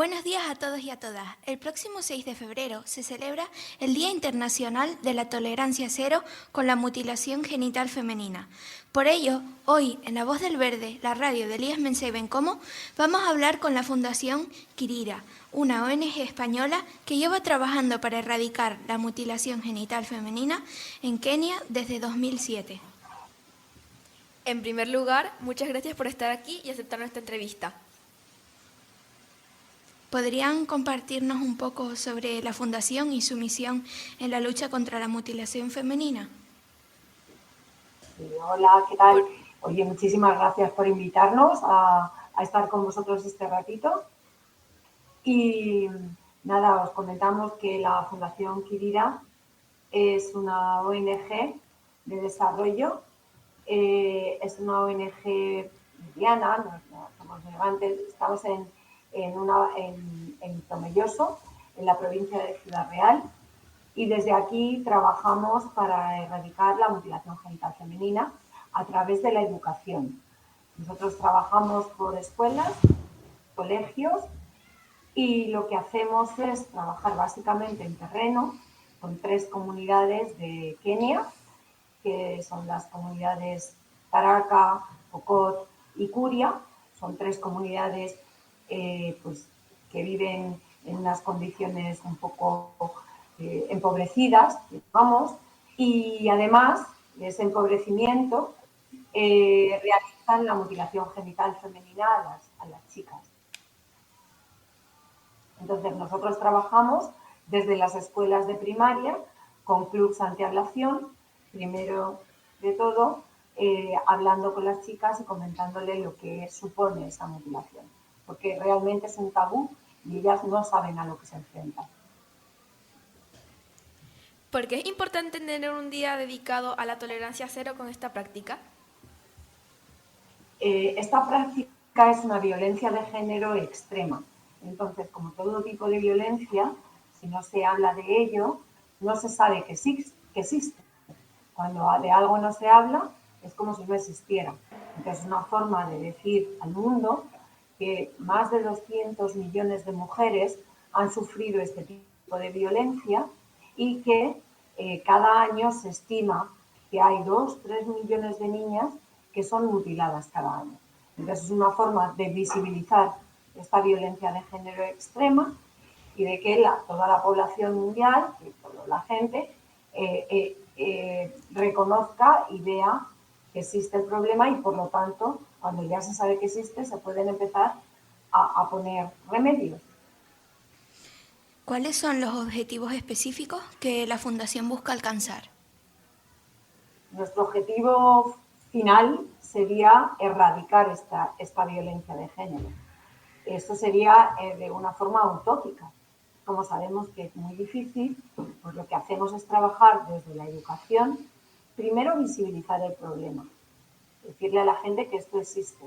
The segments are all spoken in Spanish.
Buenos días a todos y a todas. El próximo 6 de febrero se celebra el Día Internacional de la Tolerancia Cero con la Mutilación Genital Femenina. Por ello, hoy, en La Voz del Verde, la radio de Elías Mensei Bencomo, vamos a hablar con la Fundación Quirira, una ONG española que lleva trabajando para erradicar la mutilación genital femenina en Kenia desde 2007. En primer lugar, muchas gracias por estar aquí y aceptar nuestra entrevista. ¿Podrían compartirnos un poco sobre la Fundación y su misión en la lucha contra la mutilación femenina? Hola, ¿qué tal? Oye, muchísimas gracias por invitarnos a estar con vosotros este ratito. Y nada, os comentamos que la Fundación Quirira es una ONG de desarrollo, es una ONG mediana, no somos gigantes, estamos en Tomelloso, en la provincia de Ciudad Real, y desde aquí trabajamos para erradicar la mutilación genital femenina a través de la educación. Nosotros trabajamos por escuelas, colegios, y lo que hacemos es trabajar básicamente en terreno con 3 comunidades de Kenia, que son las comunidades Tharaka, Pokot y Kuria. Son 3 comunidades pues, que viven en unas condiciones un poco empobrecidas, digamos, y además de ese empobrecimiento realizan la mutilación genital femenina a las chicas. Entonces, nosotros trabajamos desde las escuelas de primaria con clubs antiablación, primero de todo, hablando con las chicas y comentándole lo que supone esa mutilación, porque realmente es un tabú y ellas no saben a lo que se enfrentan. ¿Por qué es importante tener un día dedicado a la tolerancia cero con esta práctica? Esta práctica es una violencia de género extrema. Entonces, como todo tipo de violencia, si no se habla de ello, no se sabe que existe. Cuando de algo no se habla, es como si no existiera. Entonces, es una forma de decir al mundo que más de 200 millones de mujeres han sufrido este tipo de violencia y que cada año se estima que hay 2-3 millones de niñas que son mutiladas cada año. Entonces, es una forma de visibilizar esta violencia de género extrema y de que toda la población mundial, que toda la gente, reconozca y vea que existe el problema y, por lo tanto, cuando ya se sabe que existe, se pueden empezar a poner remedios. ¿Cuáles son los objetivos específicos que la Fundación busca alcanzar? Nuestro objetivo final sería erradicar esta violencia de género. Esto sería de una forma utópica. Como sabemos que es muy difícil, pues lo que hacemos es trabajar desde la educación, primero visibilizar el problema, decirle a la gente que esto existe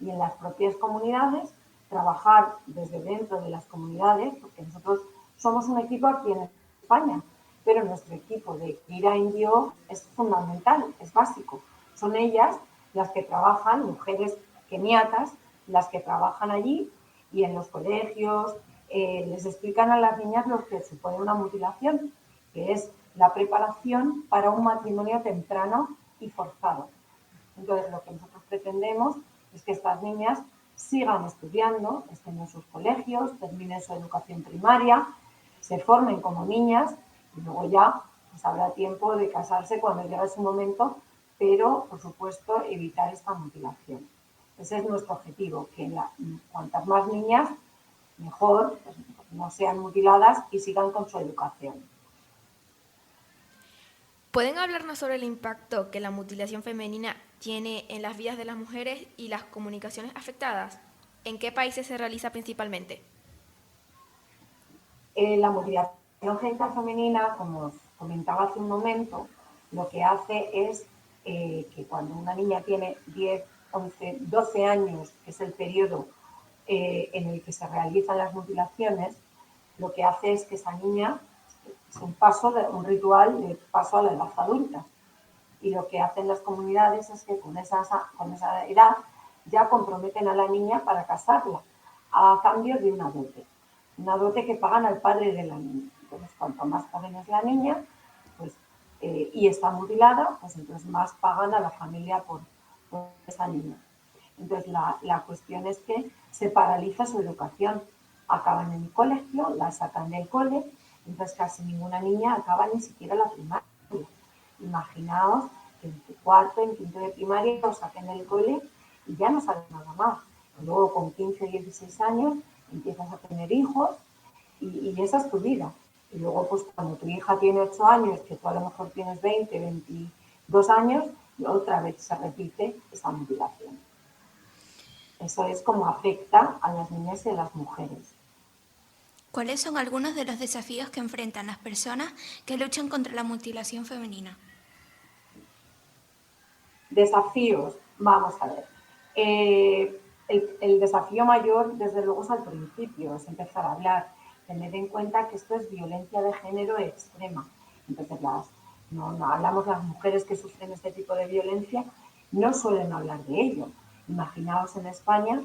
y en las propias comunidades trabajar desde dentro de las comunidades, porque nosotros somos un equipo aquí en España, pero nuestro equipo de Quirira Indio es fundamental, es básico. Son ellas las que trabajan, mujeres keniatas, las que trabajan allí y en los colegios les explican a las niñas lo que supone una mutilación, que es la preparación para un matrimonio temprano y forzado. Entonces, lo que nosotros pretendemos es que estas niñas sigan estudiando, estén en sus colegios, terminen su educación primaria, se formen como niñas y luego ya pues, habrá tiempo de casarse cuando llegue su momento, pero, por supuesto, evitar esta mutilación. Ese es nuestro objetivo, que cuantas más niñas, mejor, pues, no sean mutiladas y sigan con su educación. ¿Pueden hablarnos sobre el impacto que la mutilación femenina tiene en las vidas de las mujeres y las comunicaciones afectadas? ¿En qué países se realiza principalmente? La mutilación genital femenina, como os comentaba hace un momento, lo que hace es que cuando una niña tiene 10, 11, 12 años, que es el periodo en el que se realizan las mutilaciones, lo que hace es que esa niña es un ritual de paso a la edad adulta. Y lo que hacen las comunidades es que con esa edad ya comprometen a la niña para casarla a cambio de una dote. una dote que pagan al padre de la niña. Entonces, cuanto más joven es la niña, pues, y está mutilada, pues entonces más pagan a la familia por esa niña. Entonces, la cuestión es que se paraliza su educación. Acaban en el colegio, la sacan del cole, entonces casi ninguna niña acaba ni siquiera la primaria. Imaginaos que en cuarto, en quinto de primaria os saquen del cole y ya no sabes nada más. Y luego con 15, 16 años empiezas a tener hijos y esa es tu vida. Y luego, pues cuando tu hija tiene 8 años, que tú a lo mejor tienes 20, 22 años, y otra vez se repite esa mutilación. Eso es como afecta a las niñas y a las mujeres. ¿Cuáles son algunos de los desafíos que enfrentan las personas que luchan contra la mutilación femenina? Desafíos, vamos a ver. El desafío mayor, desde luego, es al principio, es empezar a hablar, tener en cuenta que esto es violencia de género extrema. Entonces, no hablamos, las mujeres que sufren este tipo de violencia no suelen hablar de ello. Imaginaos en España,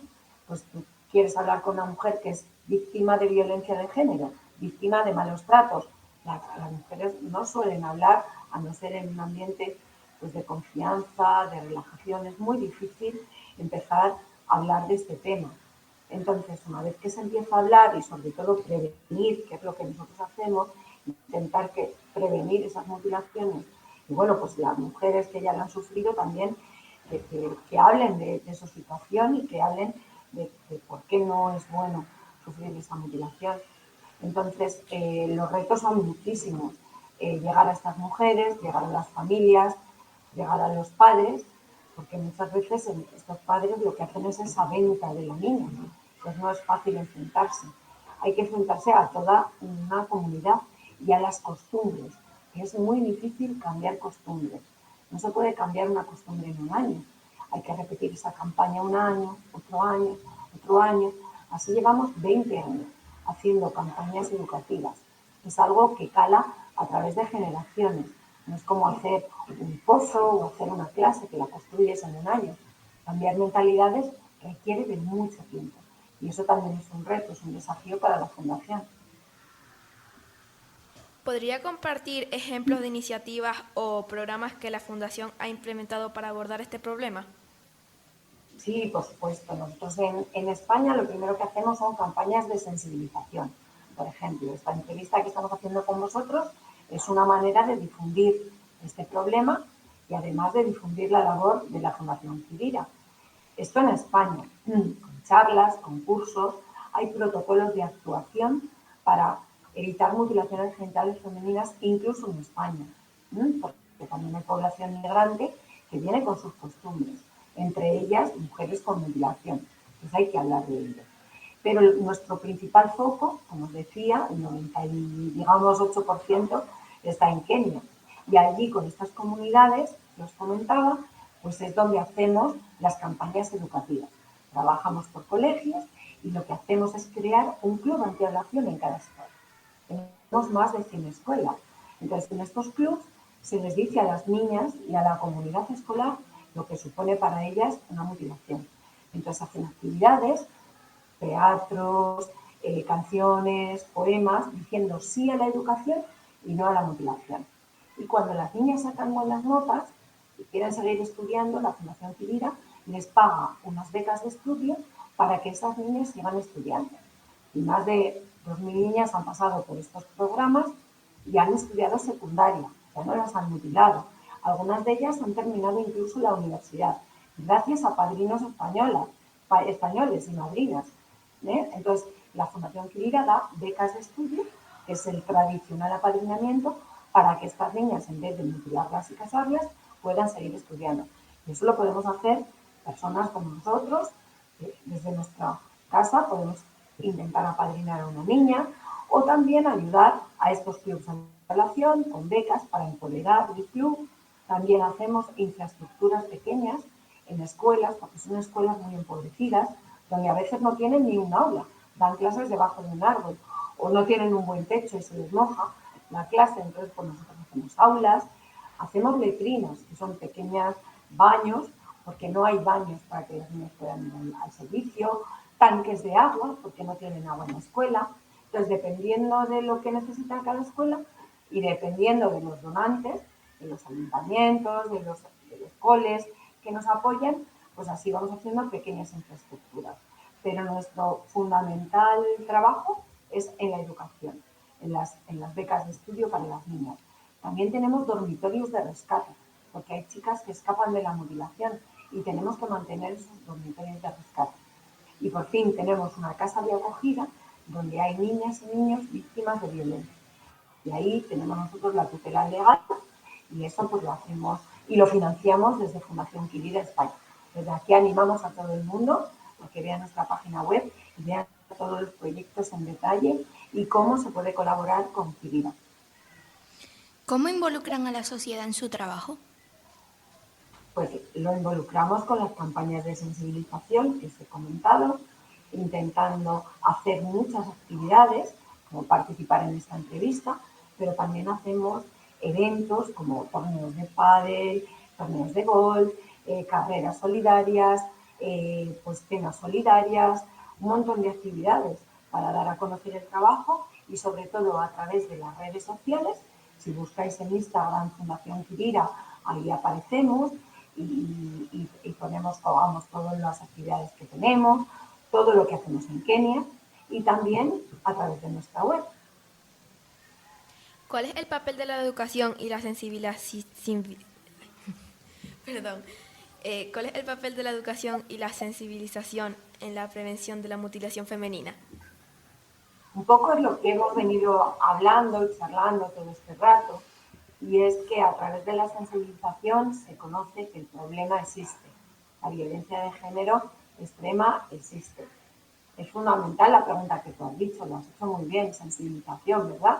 pues tú quieres hablar con una mujer que es víctima de violencia de género, víctima de malos tratos. Las mujeres no suelen hablar, a no ser en un ambiente pues, de confianza, de relajación. Es muy difícil empezar a hablar de este tema. Entonces, una vez que se empieza a hablar y sobre todo prevenir, que es lo que nosotros hacemos, intentar prevenir esas mutilaciones, y bueno, pues las mujeres que ya la han sufrido también, que hablen de su situación y que hablen de por qué no es bueno sufrir esa mutilación. Entonces, los retos son muchísimos. Llegar a estas mujeres, llegar a las familias, llegar a los padres, porque muchas veces estos padres lo que hacen es esa venta de la niña, ¿no? Pues no es fácil enfrentarse. Hay que enfrentarse a toda una comunidad y a las costumbres. Es muy difícil cambiar costumbres. No se puede cambiar una costumbre en un año. Hay que repetir esa campaña un año, otro año, otro año. Así llevamos 20 años haciendo campañas educativas. Es algo que cala a través de generaciones. No es como hacer un pozo o hacer una clase que la construyes en un año. Cambiar mentalidades requiere de mucho tiempo. Y eso también es un reto, es un desafío para la Fundación. ¿Podría compartir ejemplos de iniciativas o programas que la Fundación ha implementado para abordar este problema? Sí, por supuesto. Nosotros en España lo primero que hacemos son campañas de sensibilización. Por ejemplo, esta entrevista que estamos haciendo con vosotros es una manera de difundir este problema y además de difundir la labor de la Fundación Quirira. Esto en España, con charlas, concursos, hay protocolos de actuación para evitar mutilaciones genitales femeninas incluso en España, porque también hay población migrante que viene con sus costumbres, entre ellas mujeres con mutilación. Entonces hay que hablar de ello. Pero nuestro principal foco, como os decía, el 98% está en Kenia. Y allí, con estas comunidades que os comentaba, pues es donde hacemos las campañas educativas. Trabajamos por colegios y lo que hacemos es crear un club antiablación en cada escuela. Tenemos más de 100 escuelas. Entonces, en estos clubs se les dice a las niñas y a la comunidad escolar lo que supone para ellas una mutilación. Entonces, hacen actividades, teatros, canciones, poemas, diciendo sí a la educación y no a la mutilación. Y cuando las niñas sacan buenas notas y quieren seguir estudiando, la Fundación Quirira les paga unas becas de estudio para que esas niñas sigan estudiando. Y más de 2.000 niñas han pasado por estos programas y han estudiado secundaria, ya no las han mutilado. Algunas de ellas han terminado incluso la universidad, gracias a padrinos españoles y madrinas. Entonces, la Fundación Quirira da becas de estudio, que es el tradicional apadrinamiento, para que estas niñas, en vez de mutilarlas y casarlas, puedan seguir estudiando. Y eso lo podemos hacer personas como nosotros, desde nuestra casa podemos intentar apadrinar a una niña o también ayudar a estos clubes de relación con becas para empoderar el club. También hacemos infraestructuras pequeñas en escuelas, porque son escuelas muy empobrecidas, donde a veces no tienen ni un aula, dan clases debajo de un árbol o no tienen un buen techo y se les moja la clase. Entonces, pues nosotros hacemos aulas, hacemos letrinas, que son pequeños baños, porque no hay baños para que los niños puedan ir al servicio, tanques de agua, porque no tienen agua en la escuela. Entonces, dependiendo de lo que necesita cada escuela y dependiendo de los donantes, de los ayuntamientos, de los coles que nos apoyan, pues así vamos haciendo pequeñas infraestructuras. Pero nuestro fundamental trabajo es en la educación, en las becas de estudio para las niñas. También tenemos dormitorios de rescate, porque hay chicas que escapan de la mutilación y tenemos que mantener esos dormitorios de rescate. Y por fin tenemos una casa de acogida donde hay niñas y niños víctimas de violencia. Y ahí tenemos nosotros la tutela legal y eso pues lo hacemos y lo financiamos desde Fundación Quirida España. Desde aquí animamos a todo el mundo a que vean nuestra página web y vean todos los proyectos en detalle y cómo se puede colaborar con Quirida. ¿Cómo involucran a la sociedad en su trabajo? Pues lo involucramos con las campañas de sensibilización que os he comentado, intentando hacer muchas actividades, como participar en esta entrevista, pero también hacemos eventos como torneos de pádel, torneos de golf, carreras solidarias, pues cenas solidarias, un montón de actividades para dar a conocer el trabajo y sobre todo a través de las redes sociales. Si buscáis en Instagram Fundación Quirida, ahí aparecemos y ponemos, colgamos todas las actividades que tenemos, todo lo que hacemos en Kenia y también a través de nuestra web. ¿Cuál es el papel de la educación y la ¿Cuál es el papel de la educación y la sensibilización en la prevención de la mutilación femenina? Un poco es lo que hemos venido hablando y charlando todo este rato, y es que a través de la sensibilización se conoce que el problema existe. La violencia de género extrema existe. Es fundamental la pregunta que tú has dicho, lo has hecho muy bien, sensibilización, ¿verdad?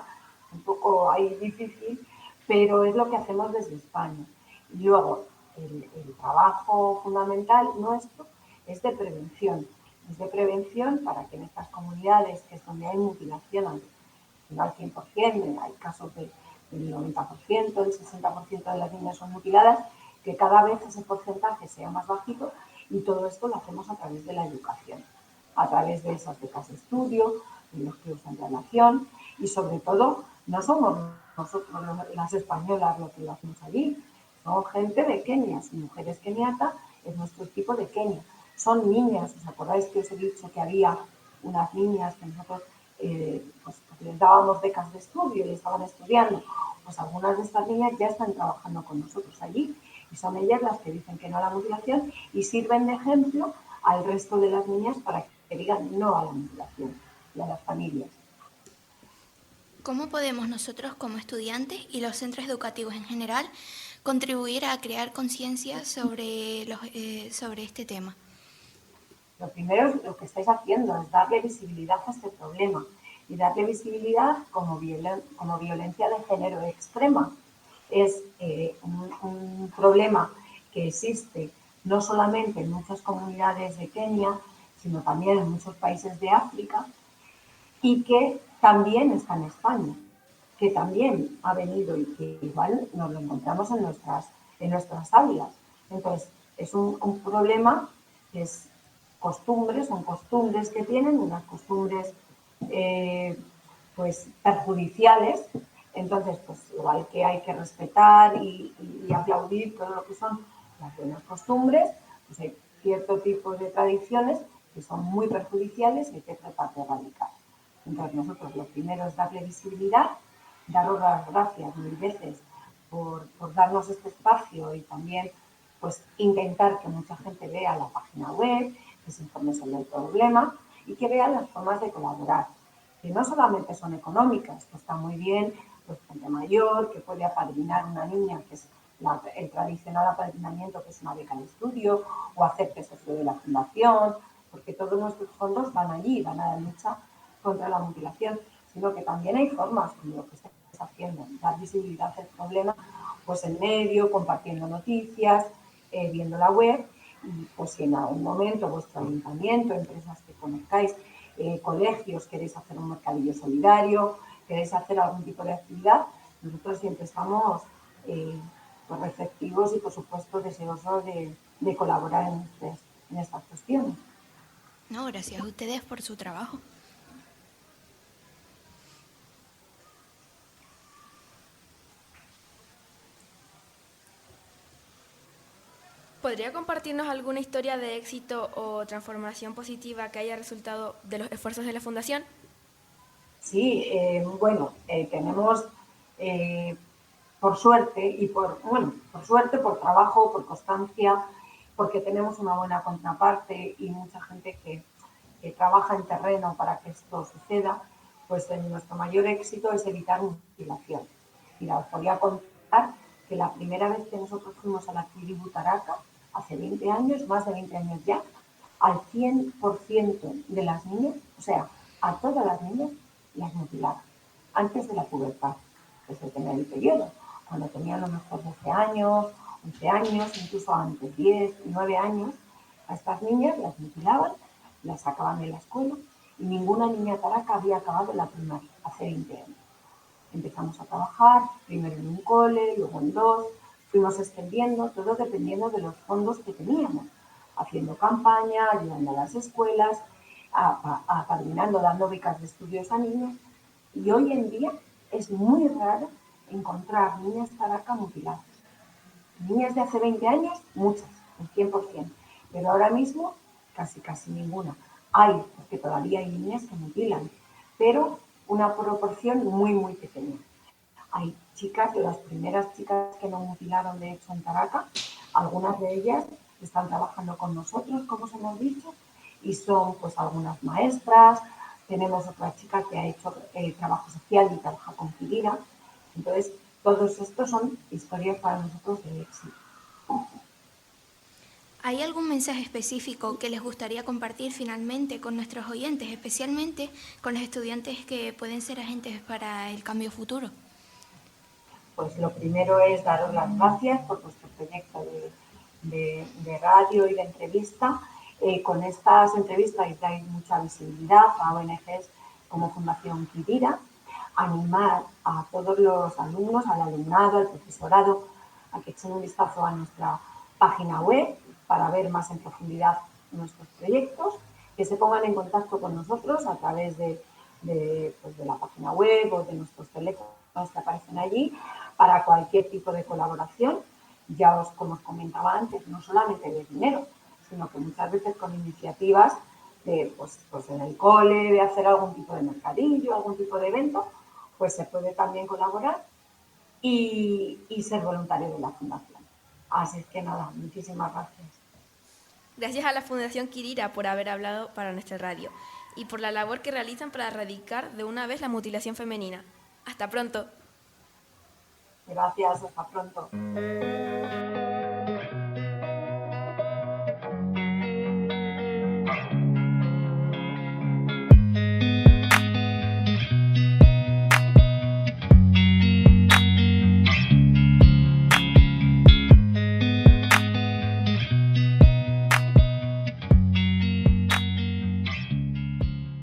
Un poco ahí difícil, pero es lo que hacemos desde España. Y luego, el trabajo fundamental nuestro es de prevención. Es de prevención para que en estas comunidades, que es donde hay mutilación no al 100%, hay casos del 90%, del 60% de las niñas son mutiladas, que cada vez ese porcentaje sea más bajito y todo esto lo hacemos a través de la educación, a través de esas becas de estudio, de los clubes en relación y sobre todo no somos nosotros las españolas lo que lo hacemos allí, son gente de Kenia, mujeres keniatas, es nuestro equipo de Kenia, son niñas, ¿os acordáis que os he dicho que había unas niñas que nosotros pues les dábamos becas de estudio y estaban estudiando? Pues algunas de estas niñas ya están trabajando con nosotros allí y son ellas las que dicen que no a la mutilación y sirven de ejemplo al resto de las niñas para que digan no a la mutilación y a las familias. ¿Cómo podemos nosotros como estudiantes y los centros educativos en general contribuir a crear conciencia sobre este tema? Lo primero lo que estáis haciendo es darle visibilidad a este problema y darle visibilidad como violencia de género extrema. Es un problema que existe no solamente en muchas comunidades de Kenia, sino también en muchos países de África y que también está en España, que también ha venido y que igual nos lo encontramos en nuestras aulas. Entonces, es un problema que es son costumbres que tienen, unas costumbres pues perjudiciales. Entonces, pues igual que hay que respetar y aplaudir todo lo que son las buenas costumbres, pues hay cierto tipo de tradiciones que son muy perjudiciales y hay que tratar de erradicar. Entonces, nosotros lo primero es darle visibilidad, daros las gracias mil veces por darnos este espacio y también pues intentar que mucha gente vea la página web, que se informe sobre el problema y que vea las formas de colaborar, que no solamente son económicas, que está muy bien, pues gente mayor, que puede apadrinar una niña, que es el tradicional apadrinamiento, que es una beca de estudio, o hacer que socio de la fundación, porque todos nuestros fondos van allí, van a la lucha contra la mutilación, sino que también hay formas, como lo que estáis haciendo, dar visibilidad al problema, pues en medio, compartiendo noticias, viendo la web, y pues si en algún momento vuestro ayuntamiento, empresas que conozcáis, colegios, queréis hacer un mercadillo solidario, queréis hacer algún tipo de actividad, nosotros siempre estamos pues receptivos y por supuesto deseosos de colaborar en estas cuestiones. No, gracias a ustedes por su trabajo. ¿Podría compartirnos alguna historia de éxito o transformación positiva que haya resultado de los esfuerzos de la Fundación? Sí, tenemos, por suerte por suerte, por trabajo, por constancia, porque tenemos una buena contraparte y mucha gente que trabaja en terreno para que esto suceda, pues nuestro mayor éxito es evitar mutilación. Mira, os podría contar que la primera vez que nosotros fuimos a la tribu Taraca, hace 20 años, más de 20 años ya, al 100% de las niñas, o sea, a todas las niñas, las mutilaban antes de la pubertad, desde tener el periodo, cuando tenían a lo mejor 12 años, 11 años, incluso antes, 10, 9 años, a estas niñas las mutilaban, las sacaban de la escuela y ninguna niña Taraca había acabado la primaria hace 20 años. Empezamos a trabajar, primero en un cole, luego en dos, fuimos extendiendo, todo dependiendo de los fondos que teníamos, haciendo campaña, ayudando a las escuelas, apadrinando, dando becas de estudios a niños. Y hoy en día es muy raro encontrar niñas Taraca mutiladas. Niñas de hace 20 años, muchas, el 100%, pero ahora mismo casi ninguna. Hay, porque todavía hay niñas que mutilan, pero una proporción muy pequeña. Hay chicas, las primeras chicas que nos mutilaron de hecho en Taraca, algunas de ellas están trabajando con nosotros, como os hemos dicho, y son pues algunas maestras. Tenemos otra chica que ha hecho trabajo social y trabaja con Kidira. Entonces, todos estos son historias para nosotros de éxito. ¿Hay algún mensaje específico que les gustaría compartir finalmente con nuestros oyentes, especialmente con los estudiantes que pueden ser agentes para el cambio futuro? Pues lo primero es daros las gracias por vuestro proyecto de radio y de entrevista. Con estas entrevistas dais mucha visibilidad a ONGs como Fundación Kidira. Animar a todos los alumnos, al alumnado, al profesorado, a que echen un vistazo a nuestra página web para ver más en profundidad nuestros proyectos, que se pongan en contacto con nosotros a través de la página web o de nuestros teléfonos que aparecen allí para cualquier tipo de colaboración. Ya como os comentaba antes, no solamente de dinero, sino que muchas veces con iniciativas de, pues en el cole, de hacer algún tipo de mercadillo, algún tipo de evento, pues se puede también colaborar y ser voluntario de la Fundación. Así es que nada, muchísimas gracias. Gracias a la Fundación Kidira por haber hablado para nuestra radio y por la labor que realizan para erradicar de una vez la mutilación femenina. Hasta pronto. Gracias, hasta pronto.